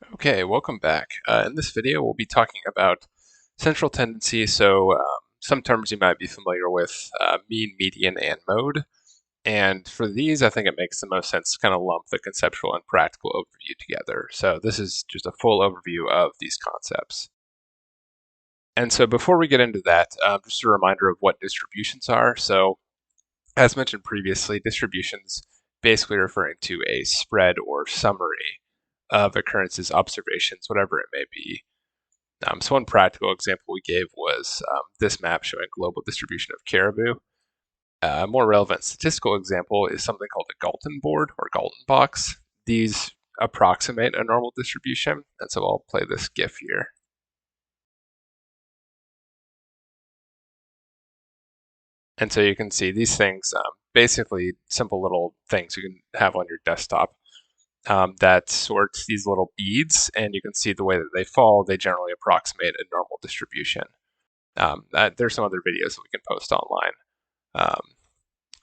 Okay, welcome back. In this video, we'll be talking about central tendency. Some terms you might be familiar with, mean, median, and mode. And for these, I think it makes the most sense to kind of lump the conceptual and practical overview together. So this is just a full overview of these concepts. And so before we get into that, just a reminder of what distributions are. So as mentioned previously, distributions basically referring to a spread or summary of occurrences, observations, whatever it may be. So one practical example we gave was this map showing global distribution of caribou. A more relevant statistical example is something called a Galton board or Galton box. These approximate a normal distribution, and so I'll play this GIF here. And so you can see these things, basically simple little things you can have on your desktop that sorts these little beads, and you can see the way that they fall, they generally approximate a normal distribution. There's some other videos that we can post online.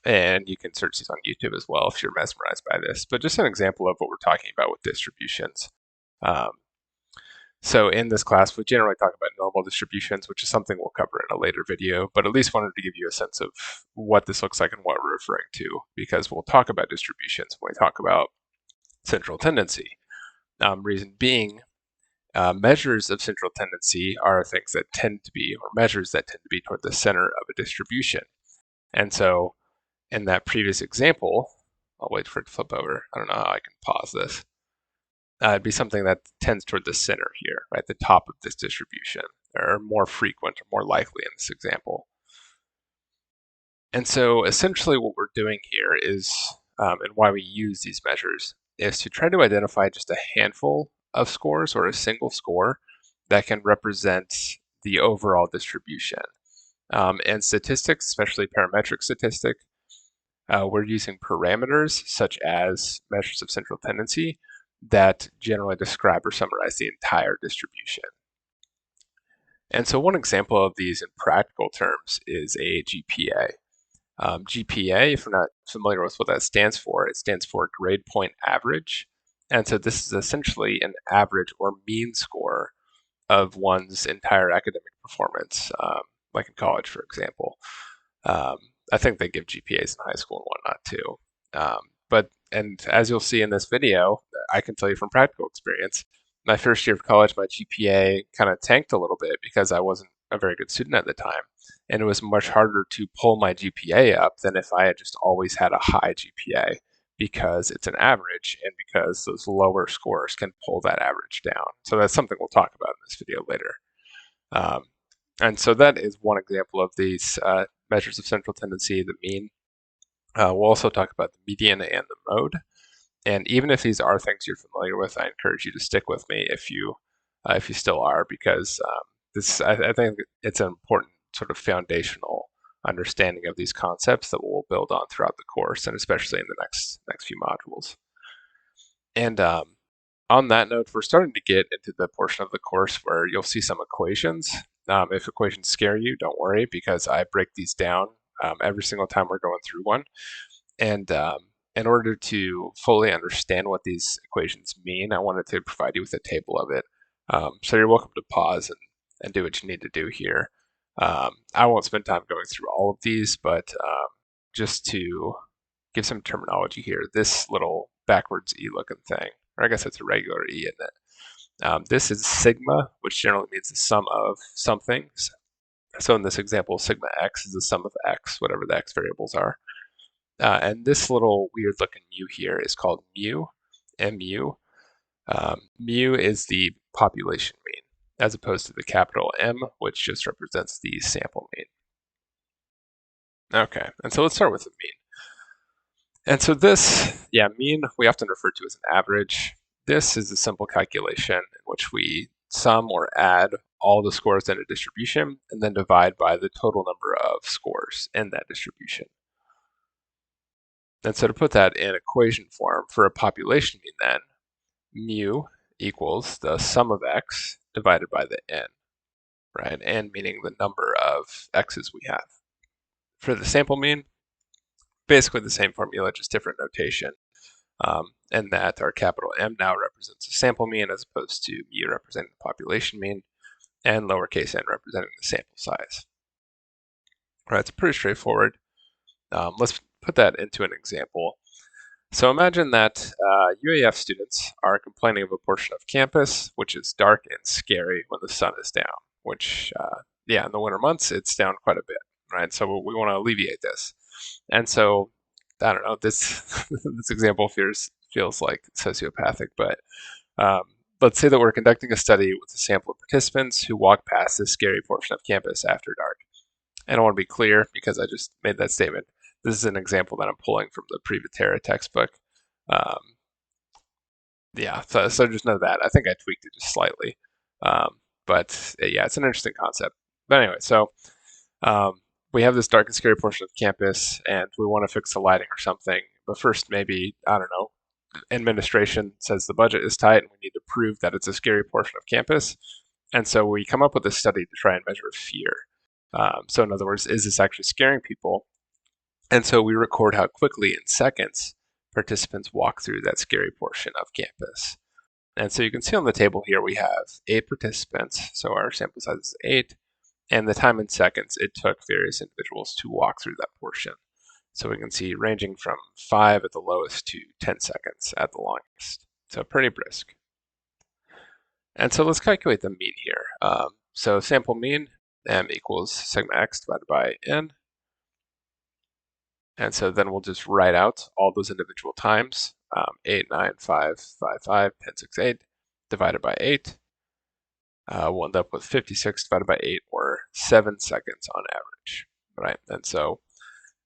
And you can search these on YouTube as well if you're mesmerized by this. But just an example of what we're talking about with distributions. Um, so in this class, we generally talk about normal distributions, which is something we'll cover in a later video, but at least wanted to give you a sense of what this looks like and what we're referring to, because we'll talk about distributions when we talk about central tendency. Reason being, measures of central tendency are things that tend to be, or measures that tend to be toward the center of a distribution. And so in that previous example, I'll wait for it to flip over. I don't know how I can pause this. It'd be something that tends toward the center here, right? The top of this distribution, or more frequent or more likely in this example. And so essentially what we're doing here is, and why we use these measures, is to try to identify just a handful of scores or a single score that can represent the overall distribution. And statistics, especially parametric statistics, we're using parameters such as measures of central tendency that generally describe or summarize the entire distribution. And so one example of these in practical terms is a GPA. GPA, if you're not familiar with what that stands for, it stands for grade point average. And so this is essentially an average or mean score of one's entire academic performance, like in college, for example. I think they give GPAs in high school and whatnot too. And as you'll see in this video, I can tell you from practical experience, my first year of college, my GPA kind of tanked a little bit because I wasn't a very good student at the time. And it was much harder to pull my GPA up than if I had just always had a high GPA, because it's an average and because those lower scores can pull that average down. So that's something we'll talk about in this video later. And so that is one example of these measures of central tendency, the mean. We'll also talk about the median and the mode. And even if these are things you're familiar with, I encourage you to stick with me if you still are, because I think it's an important sort of foundational understanding of these concepts that we'll build on throughout the course, and especially in the next few modules. And on that note, we're starting to get into the portion of the course where you'll see some equations. If equations scare you, don't worry, because I break these down every single time we're going through one. And in order to fully understand what these equations mean, I wanted to provide you with a table of it. So you're welcome to pause and do what you need to do here. I won't spend time going through all of these, but just to give some terminology here, this little backwards E looking thing, or I guess it's a regular E, isn't it? This is sigma, which generally means the sum of something. So in this example, sigma x is the sum of x, whatever the x variables are. And this little weird looking mu here is called mu, mu. Mu is the population mean, as opposed to the capital M, which just represents the sample mean. Okay, and so let's start with the mean. And so this, mean, we often refer to as an average. This is a simple calculation in which we sum or add all the scores in a distribution and then divide by the total number of scores in that distribution. And so to put that in equation form for a population mean then, mu equals the sum of x divided by the n, right? N meaning the number of x's we have. For the sample mean, basically the same formula, just different notation. and that our capital M now represents the sample mean as opposed to mu representing the population mean, and lowercase n representing the sample size. All right, it's pretty straightforward. Let's put that into an example. So imagine that UAF students are complaining of a portion of campus which is dark and scary when the sun is down, which, in the winter months, it's down quite a bit, right? So we want to alleviate this. And so, I don't know, this, this example feels like sociopathic, but let's say that we're conducting a study with a sample of participants who walk past this scary portion of campus after dark. And I want to be clear because I just made that statement. This is an example that I'm pulling from the Privatera textbook. Um, so just know that. I think I tweaked it just slightly. But yeah, it's an interesting concept. But anyway, so we have this dark and scary portion of campus, and we want to fix the lighting or something. But first, maybe, I don't know, administration says the budget is tight and we need to prove that it's a scary portion of campus. And so we come up with a study to try and measure fear. So in other words, is this actually scaring people? And so we record how quickly in seconds participants walk through that scary portion of campus. And so you can see on the table here we have 8 participants, so our sample size is 8, and the time in seconds it took various individuals to walk through that portion. So we can see ranging from 5 at the lowest to 10 seconds at the longest. So pretty brisk. And so let's calculate the mean here. So sample mean, m equals sigma x divided by n. And so then we'll just write out all those individual times, 8, 9, 5, 5, 5, 10, 6, 8, divided by 8. We'll end up with 56 divided by 8, or 7 seconds on average, right? And so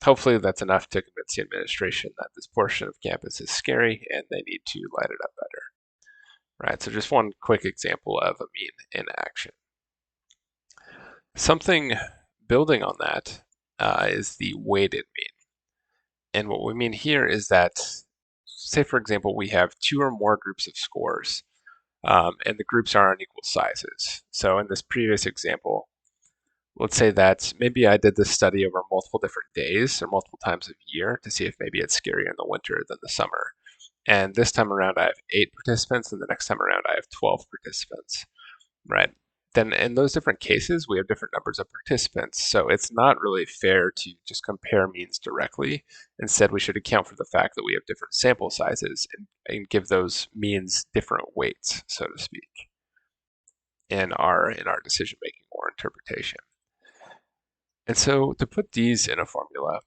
hopefully that's enough to convince the administration that this portion of campus is scary and they need to light it up better, right? So just one quick example of a mean in action. Something building on that is the weighted mean. And what we mean here is that, say for example, we have 2 or more groups of scores, and the groups are on equal sizes. So in this previous example, let's say that maybe I did this study over multiple different days or multiple times of year to see if maybe it's scarier in the winter than the summer. And this time around I have 8 participants, and the next time around I have 12 participants, right? Then in those different cases, we have different numbers of participants. So it's not really fair to just compare means directly. Instead, we should account for the fact that we have different sample sizes and give those means different weights, so to speak, in our decision making or interpretation. And so to put these in a formula,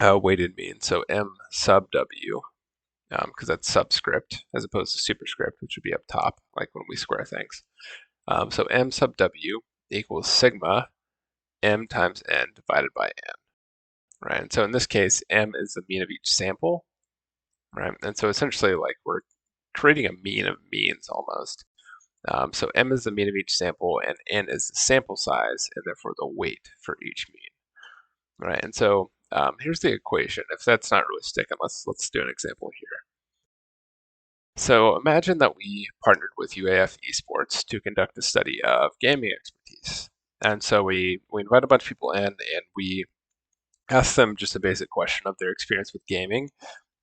weighted mean, so m sub w, because that's subscript as opposed to superscript, which would be up top, like when we square things. So m sub w equals sigma m times n divided by n, right? And so in this case, m is the mean of each sample, right? And so essentially, like, we're creating a mean of means almost. So m is the mean of each sample, and n is the sample size, and therefore the weight for each mean, right? And so here's the equation. If that's not really sticking, let's do an example here. So imagine that we partnered with UAF Esports to conduct a study of gaming expertise. And so we invite a bunch of people in, and we ask them just a basic question of their experience with gaming,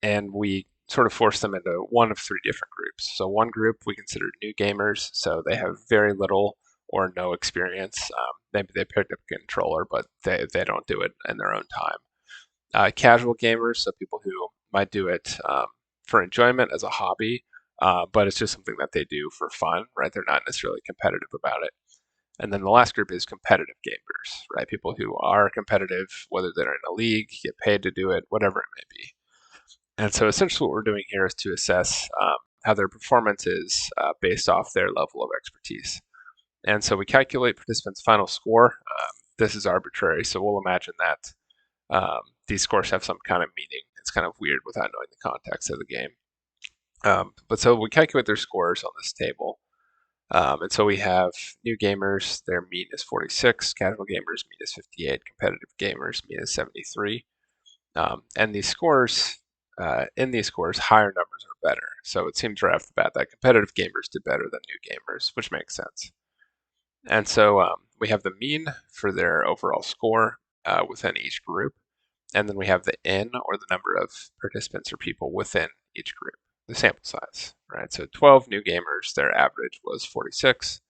and we sort of force them into one of 3 different groups. So one group we consider new gamers, so they have very little or no experience. Maybe they picked up a controller, but they don't do it in their own time. Casual gamers, so people who might do it for enjoyment as a hobby, but it's just something that they do for fun, right? They're not necessarily competitive about it. And then the last group is competitive gamers, right? People who are competitive, whether they're in a league, get paid to do it, whatever it may be. And so essentially what we're doing here is to assess how their performance is based off their level of expertise. And so we calculate participants' final score. This is arbitrary, so we'll imagine that these scores have some kind of meaning. It's kind of weird without knowing the context of the game. But so we calculate their scores on this table. And so we have new gamers, their mean is 46, casual gamers, mean is 58, competitive gamers, mean is 73. And these scores, in these scores, higher numbers are better. So it seems right off the bat that competitive gamers did better than new gamers, which makes sense. And so we have the mean for their overall score within each group. And then we have the n, or the number of participants or people within each group, the sample size, right? So 12 new gamers, their average was 46.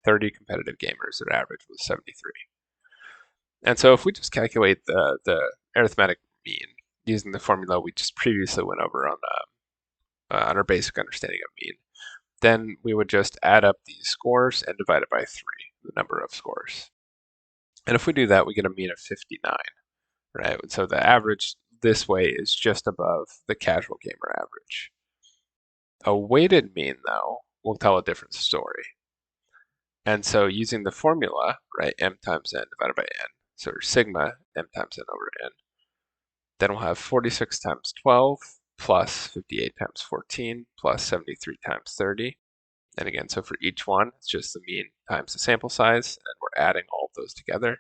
30 competitive gamers, their average was 73. And so if we just calculate the arithmetic mean using the formula we just previously went over on our basic understanding of mean, then we would just add up these scores and divide it by 3, the number of scores. And if we do that, we get a mean of 59, right? So the average this way is just above the casual gamer average. A weighted mean, though, will tell a different story. And so using the formula, right, m times n divided by n, so sigma m times n over n, then we'll have 46 times 12 plus 58 times 14 plus 73 times 30. And again, so for each one, it's just the mean times the sample size, and we're adding all of those together.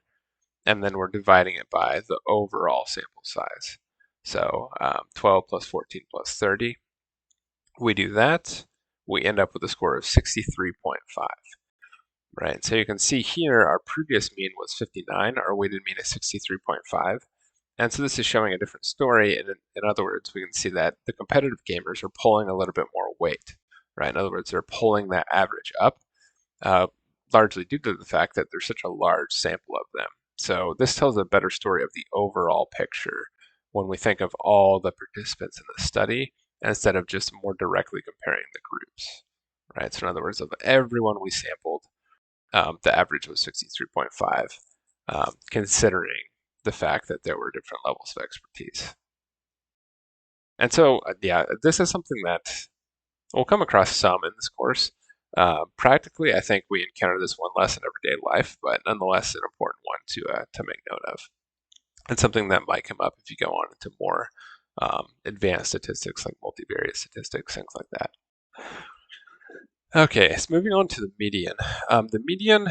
And then we're dividing it by the overall sample size. So 12 plus 14 plus 30. We do that, we end up with a score of 63.5. Right, so you can see here our previous mean was 59, our weighted mean is 63.5. And so this is showing a different story. And in other words, we can see that the competitive gamers are pulling a little bit more weight, right? In other words, they're pulling that average up, largely due to the fact that there's such a large sample of them. So this tells a better story of the overall picture when we think of all the participants in the study, instead of just more directly comparing the groups, right? So in other words, of everyone we sampled, the average was 63.5, considering the fact that there were different levels of expertise. And so, yeah, this is something that we'll come across some in this course. Practically, I think we encounter this one less in everyday life, but nonetheless an important one to make note of. And something that might come up if you go on into more advanced statistics like multivariate statistics, things like that. Okay, so moving on to the median. The median,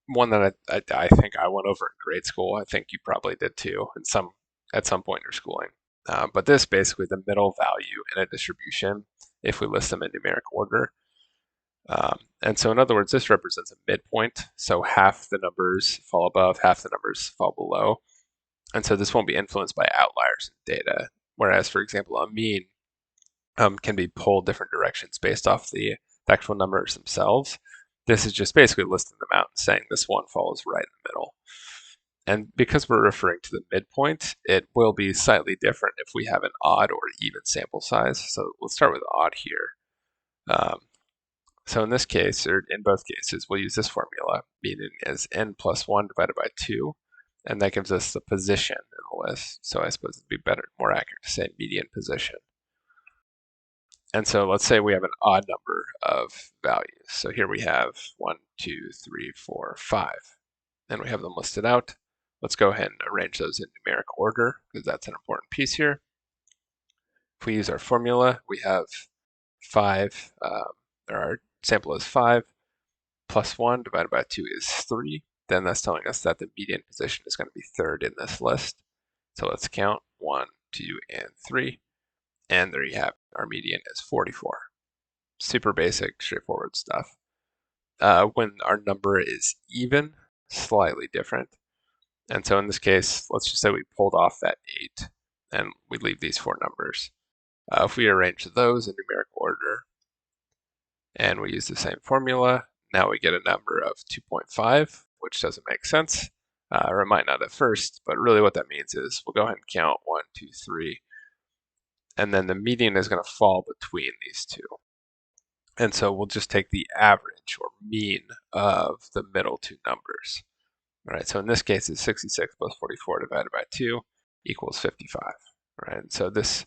one that I think I went over in grade school. I think you probably did too, at some point in your schooling. But this basically the middle value in a distribution if we list them in numeric order. And so in other words, this represents a midpoint. So half the numbers fall above, half the numbers fall below. And so this won't be influenced by outliers in data. Whereas, for example, a mean can be pulled different directions based off the actual numbers themselves. This is just basically listing them out and saying this one falls right in the middle. And because we're referring to the midpoint, it will be slightly different if we have an odd or even sample size. So let's start with odd here. So in this case, or in both cases, we'll use this formula, meaning as n plus 1 divided by 2, and that gives us the position in the list. So I suppose it'd be better, more accurate to say median position. And so let's say we have an odd number of values. So here we have 1, 2, 3, 4, 5, and we have them listed out. Let's go ahead and arrange those in numeric order, because that's an important piece here. If we use our formula, we have 5, our sample is 5, plus 1 divided by 2 is 3. Then that's telling us that the median position is going to be third in this list. So let's count 1, 2, and 3. And there you have it. Our median is 44. Super basic, straightforward stuff. When our number is even, slightly different. And so in this case, let's just say we pulled off that 8 and we leave these 4 numbers. If we arrange those in numeric order and we use the same formula, now we get a number of 2.5, which doesn't make sense, or it might not at first, but really what that means is we'll go ahead and count 1, 2, 3, and then the median is going to fall between these two. And so we'll just take the average or mean of the middle two numbers. All right, so in this case, it's 66 plus 44 divided by 2 equals 55. Right, so this,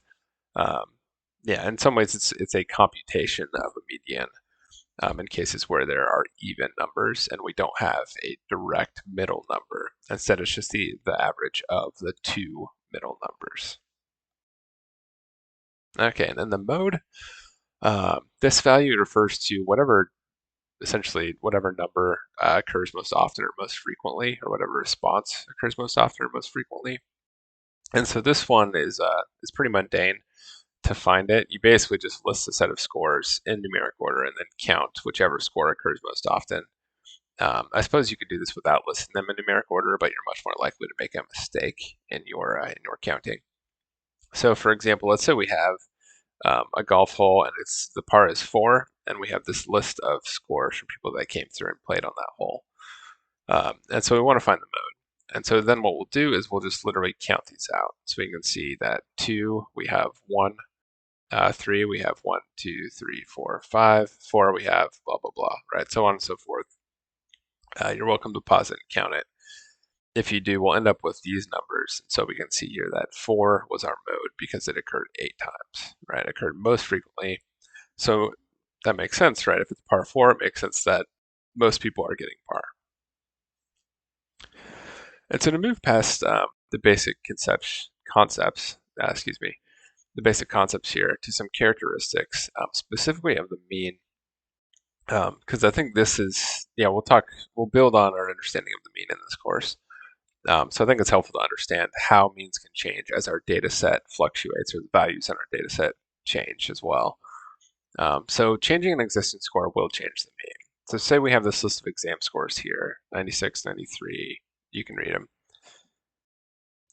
yeah, in some ways it's a computation of a median in cases where there are even numbers and we don't have a direct middle number. Instead, it's just the average of the two middle numbers. Okay, and then the mode, this value refers to whatever, essentially whatever number occurs most often or most frequently, or whatever response occurs most often or most frequently. And so this one is pretty mundane to find it. You basically just list a set of scores in numeric order and then count whichever score occurs most often. I suppose you could do this without listing them in numeric order, but you're much more likely to make a mistake in your counting. So for example, let's say we have a golf hole, and the par is 4, and we have this list of scores from people that came through and played on that hole. And so we want to find the mode. And so then what we'll do is we'll just literally count these out. So we can see that 2, we have 1, 3, we have 1, 2, 3, 4, 5, 4, we have blah, blah, blah, right? So on and so forth. You're welcome to pause it and count it. If you do, we'll end up with these numbers. So we can see here that 4 was our mode because it occurred 8 times, right? It occurred most frequently. So that makes sense, right? If it's par 4, it makes sense that most people are getting par. And so to move past the basic the basic concepts here to some characteristics, specifically of the mean, because I think this is, we'll build on our understanding of the mean in this course. So I think it's helpful to understand how means can change as our data set fluctuates, or the values in our data set change as well. So changing an existing score will change the mean. So say we have this list of exam scores here, 96, 93, you can read them.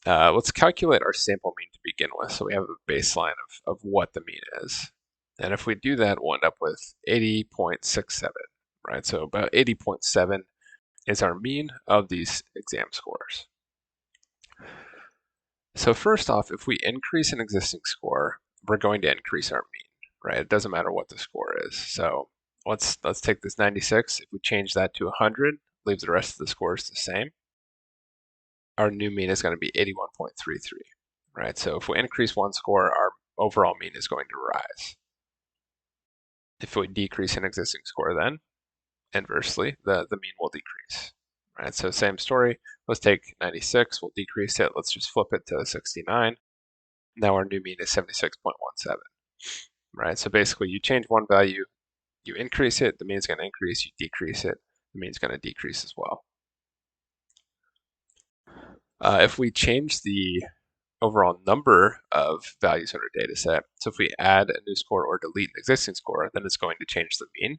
Let's calculate our sample mean to begin with, so we have a baseline of what the mean is. And if we do that, we'll end up with 80.67, right? So about 80.7 is our mean of these exam scores. So first off, if we increase an existing score, we're going to increase our mean, right? It doesn't matter what the score is. So let's take this 96. If we change that to 100, leave the rest of the scores the same, our new mean is going to be 81.33, right? So if we increase one score, our overall mean is going to rise. If we decrease an existing score, then inversely, the mean will decrease, right? So same story. Let's take 96, we'll decrease it. Let's just flip it to 69. Now our new mean is 76.17, right? So basically, you change one value, you increase it, the mean is going to increase. You decrease it, the mean is going to decrease as well. If we change the overall number of values in our data set, so if we add a new score or delete an existing score, then it's going to change the mean.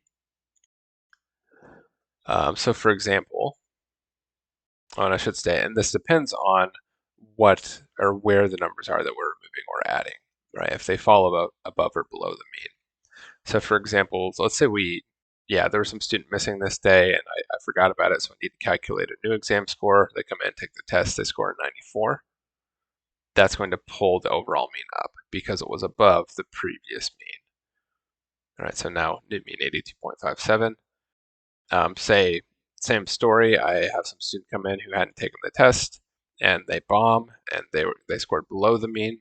So for example, and I should say, and this depends on what or where the numbers are that we're removing or adding, right? If they fall above or below the mean. So for example, let's say there was some student missing this day and I forgot about it, so I need to calculate a new exam score. They come in, take the test, they score a 94. That's going to pull the overall mean up because it was above the previous mean. All right, so now new mean 82.57. Say, same story, I have some student come in who hadn't taken the test and they bomb and they scored below the mean.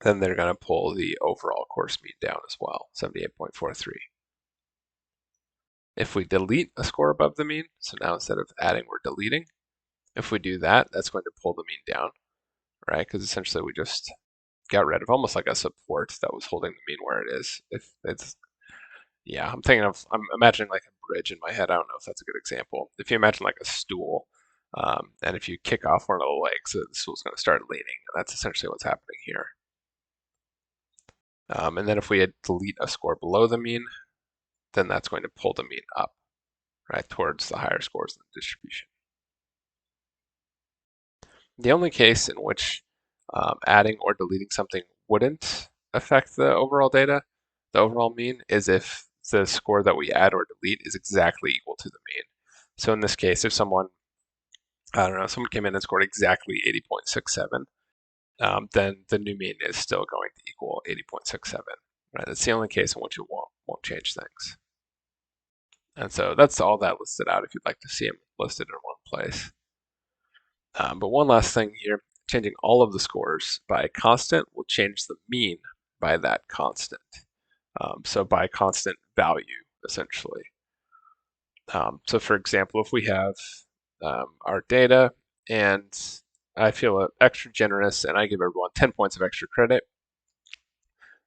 Then they're going to pull the overall course mean down as well, 78.43. If we delete a score above the mean, so now instead of adding, we're deleting. If we do that, that's going to pull the mean down, right? Because essentially we just got rid of almost like a support that was holding the mean where it is. If it's, I'm imagining like a bridge in my head. I don't know if that's a good example. If you imagine like a stool, and if you kick off one of the legs, the stool's going to start leaning. And that's essentially what's happening here. And then if we delete a score below the mean, then that's going to pull the mean up, right, towards the higher scores in the distribution. The only case in which adding or deleting something wouldn't affect the overall data, the overall mean, is if the score that we add or delete is exactly equal to the mean. So in this case, if someone came in and scored exactly 80.67, then the new mean is still going to equal 80.67. Right? That's the only case in which it won't change things. And so that's all that listed out if you'd like to see them listed in one place. But one last thing here, changing all of the scores by a constant will change the mean by that constant. So by a constant value, essentially. So for example, if we have our data and I feel extra generous and I give everyone 10 points of extra credit,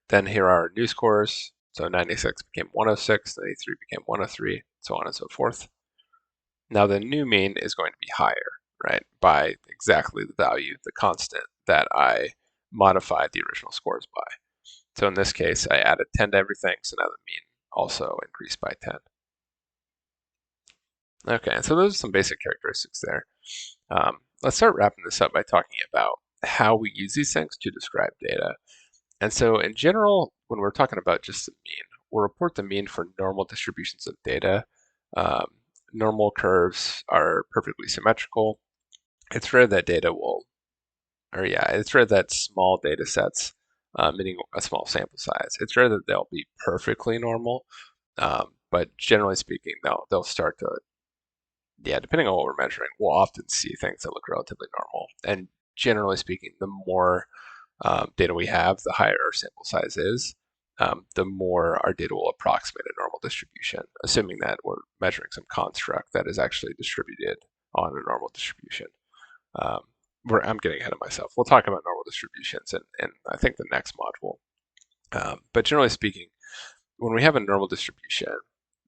then here are our new scores. So 96 became 106, 93 became 103, so on and so forth. Now the new mean is going to be higher, right, by exactly the value, the constant that I modified the original scores by. So in this case, I added 10 to everything, so now the mean also increased by 10. Okay, so those are some basic characteristics there. Let's start wrapping this up by talking about how we use these things to describe data. And so in general, when we're talking about just the mean, we'll report the mean for normal distributions of data. Um, Normal curves are perfectly symmetrical. It's rare that data will, or yeah, it's rare that small data sets, meaning a small sample size, it's rare that they'll be perfectly normal. But generally speaking, they'll start to, yeah, depending on what we're measuring, we'll often see things that look relatively normal. And generally speaking, the more data we have, the higher our sample size is, the more our data will approximate a normal distribution, assuming that we're measuring some construct that is actually distributed on a normal distribution. Um, I'm getting ahead of myself. We'll talk about normal distributions in I think the next module. But generally speaking, when we have a normal distribution,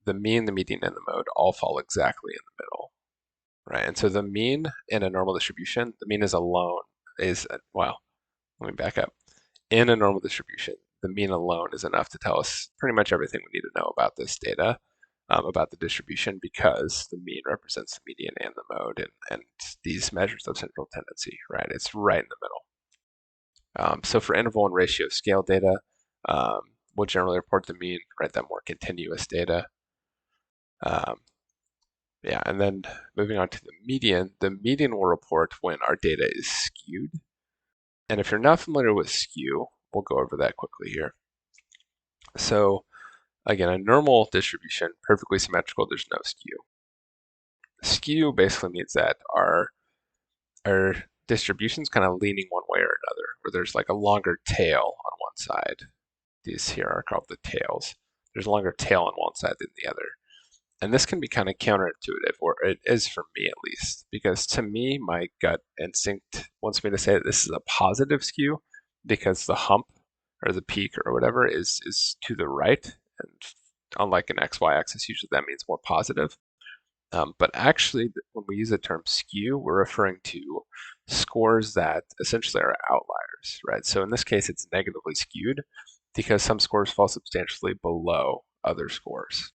the mean, the median, and the mode all fall exactly in the middle, right? And so the mean in a normal distribution, the mean is alone is, well, let me back up. In a normal distribution, the mean alone is enough to tell us pretty much everything we need to know about this data, about the distribution, because the mean represents the median and the mode, and these measures of central tendency, right? It's right in the middle. So for interval and ratio scale data, um, we'll generally report the mean, right? That more continuous data. Um, yeah, and then moving on to the median will report when our data is skewed. And if you're not familiar with skew, we'll go over that quickly here. So again, a normal distribution, perfectly symmetrical, there's no skew. Skew basically means that our distribution's kind of leaning one way or another, where there's like a longer tail on one side. These here are called the tails. There's a longer tail on one side than the other. And this can be kind of counterintuitive, or it is for me at least, because to me, my gut instinct wants me to say that this is a positive skew because the hump or the peak or whatever is to the right. And unlike an XY axis, usually that means more positive. But actually, when we use the term skew, we're referring to scores that essentially are outliers, right? So in this case, it's negatively skewed because some scores fall substantially below other scores,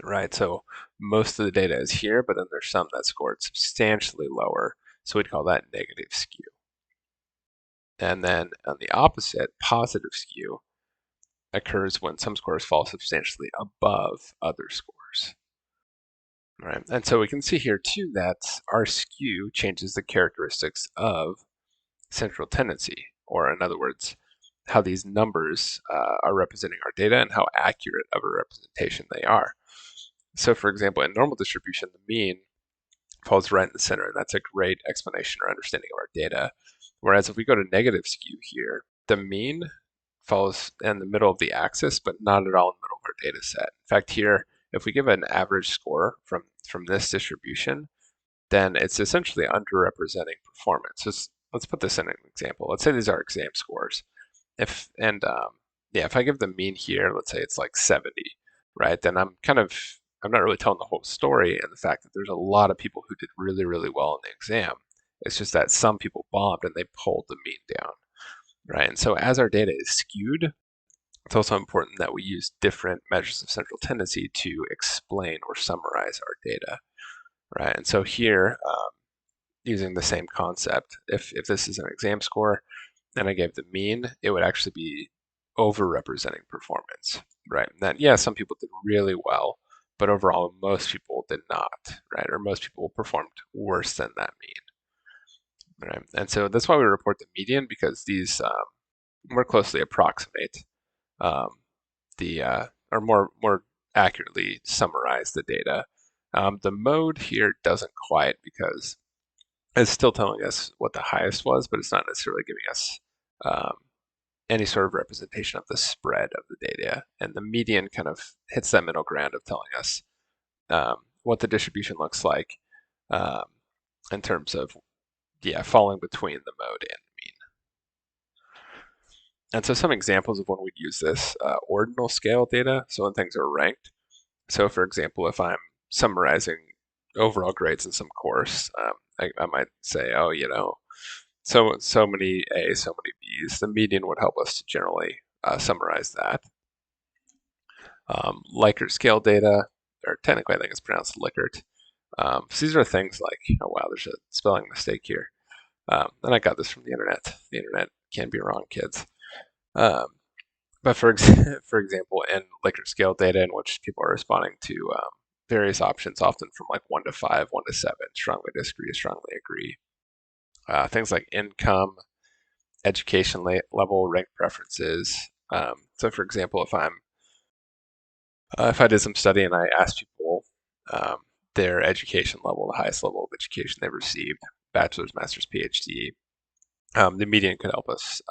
right? So most of the data is here, but then there's some that scored substantially lower. So we'd call that negative skew. And then on the opposite, positive skew occurs when some scores fall substantially above other scores. Right. And so we can see here too that our skew changes the characteristics of central tendency, or in other words, how these numbers are representing our data and how accurate of a representation they are. So for example, in normal distribution, the mean falls right in the center, and that's a great explanation or understanding of our data. Whereas if we go to negative skew here, the mean falls in the middle of the axis, but not at all in the middle of our data set. In fact, here, if we give an average score from this distribution, then it's essentially underrepresenting performance. So let's put this in an example. Let's say these are exam scores. If I give the mean here, let's say it's like 70, right? Then I'm not really telling the whole story, and the fact that there's a lot of people who did really, really well in the exam. It's just that some people bombed and they pulled the mean down, right? And so as our data is skewed, it's also important that we use different measures of central tendency to explain or summarize our data, right? And so here, using the same concept, if this is an exam score and I gave the mean, it would actually be over-representing performance, right? And that, yeah, some people did really well, but overall, most people did not, right? Or most people performed worse than that mean, right? And so that's why we report the median, because these more closely approximate um, or more accurately summarize the data. The mode here doesn't quite, because it's still telling us what the highest was, but it's not necessarily giving us um, any sort of representation of the spread of the data. And the median kind of hits that middle ground of telling us what the distribution looks like um, in terms of, yeah, falling between the mode and mean. And so some examples of when we'd use this, ordinal scale data, so when things are ranked. So for example, if I'm summarizing overall grades in some course, I might say, oh, so many A's, so many B's. The median would help us to generally summarize that. Likert scale data, or technically I think it's pronounced Likert. So these are things like, oh wow, there's a spelling mistake here. And I got this from the internet. The internet can be wrong, kids. Um, but for example, in Likert scale data in which people are responding to various options, often from like 1 to 5, 1 to 7, strongly disagree, strongly agree. Things like income, education level, rank preferences. So for example, if I did some study and I asked people um, their education level, the highest level of education they've received, bachelor's, master's, PhD, the median could help us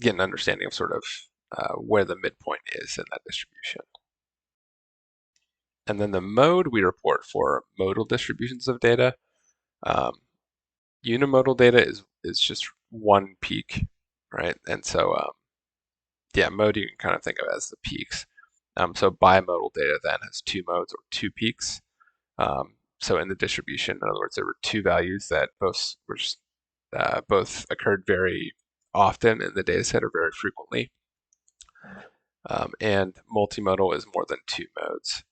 get an understanding of sort of where the midpoint is in that distribution. And then the mode we report for modal distributions of data. Um, Unimodal data is just one peak, right? And so yeah, mode you can kind of think of as the peaks. So bimodal data then has two modes or two peaks. So in the distribution, in other words, there were two values that both occurred very often in the data set or very frequently. And multimodal is more than two modes.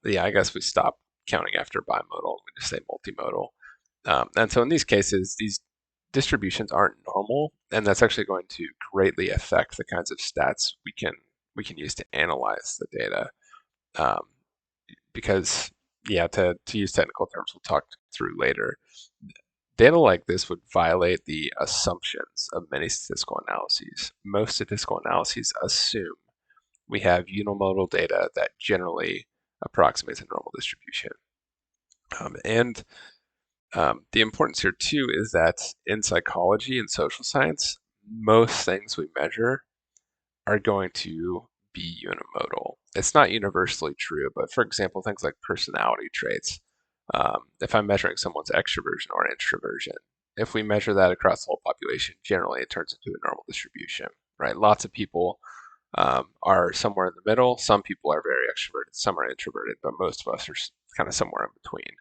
Yeah, I guess we stop counting after bimodal and we just say multimodal. And so in these cases, these distributions aren't normal, and that's actually going to greatly affect the kinds of stats we can use to analyze the data. Um, because yeah, to use technical terms we'll talk through later, data like this would violate the assumptions of many statistical analyses. Most statistical analyses assume we have unimodal data that generally approximates a normal distribution. And the importance here too is that in psychology and social science, most things we measure are going to be unimodal. It's not universally true, but for example, things like personality traits. If I'm measuring someone's extroversion or introversion, if we measure that across the whole population, generally it turns into a normal distribution, right? Lots of people are somewhere in the middle. Some people are very extroverted, some are introverted, but most of us are kind of somewhere in between.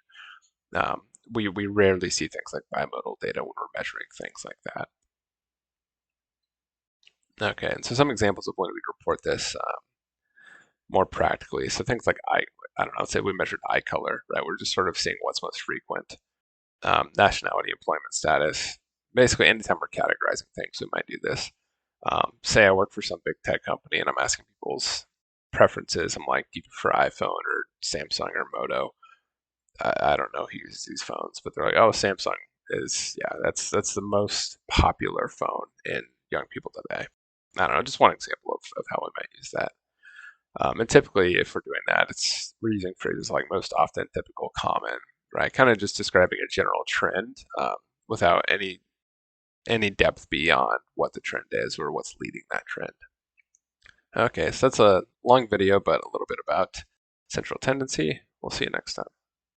We rarely see things like bimodal data when we're measuring things like that. Okay, and so some examples of when we report this more practically. So things like I don't know, say we measured eye color, right? We're just sort of seeing what's most frequent. Nationality, employment status. Basically, anytime we're categorizing things, we might do this. Say I work for some big tech company and I'm asking people's preferences. I'm like, do you prefer iPhone or Samsung or Moto? I don't know who uses these phones, but they're like, oh, Samsung is, yeah, that's the most popular phone in young people today. I don't know, just one example of how we might use that. And typically, if we're doing that, we're using phrases like most often, typical, common, right? Kind of just describing a general trend without any depth beyond what the trend is or what's leading that trend. Okay, so that's a long video, but a little bit about central tendency. We'll see you next time.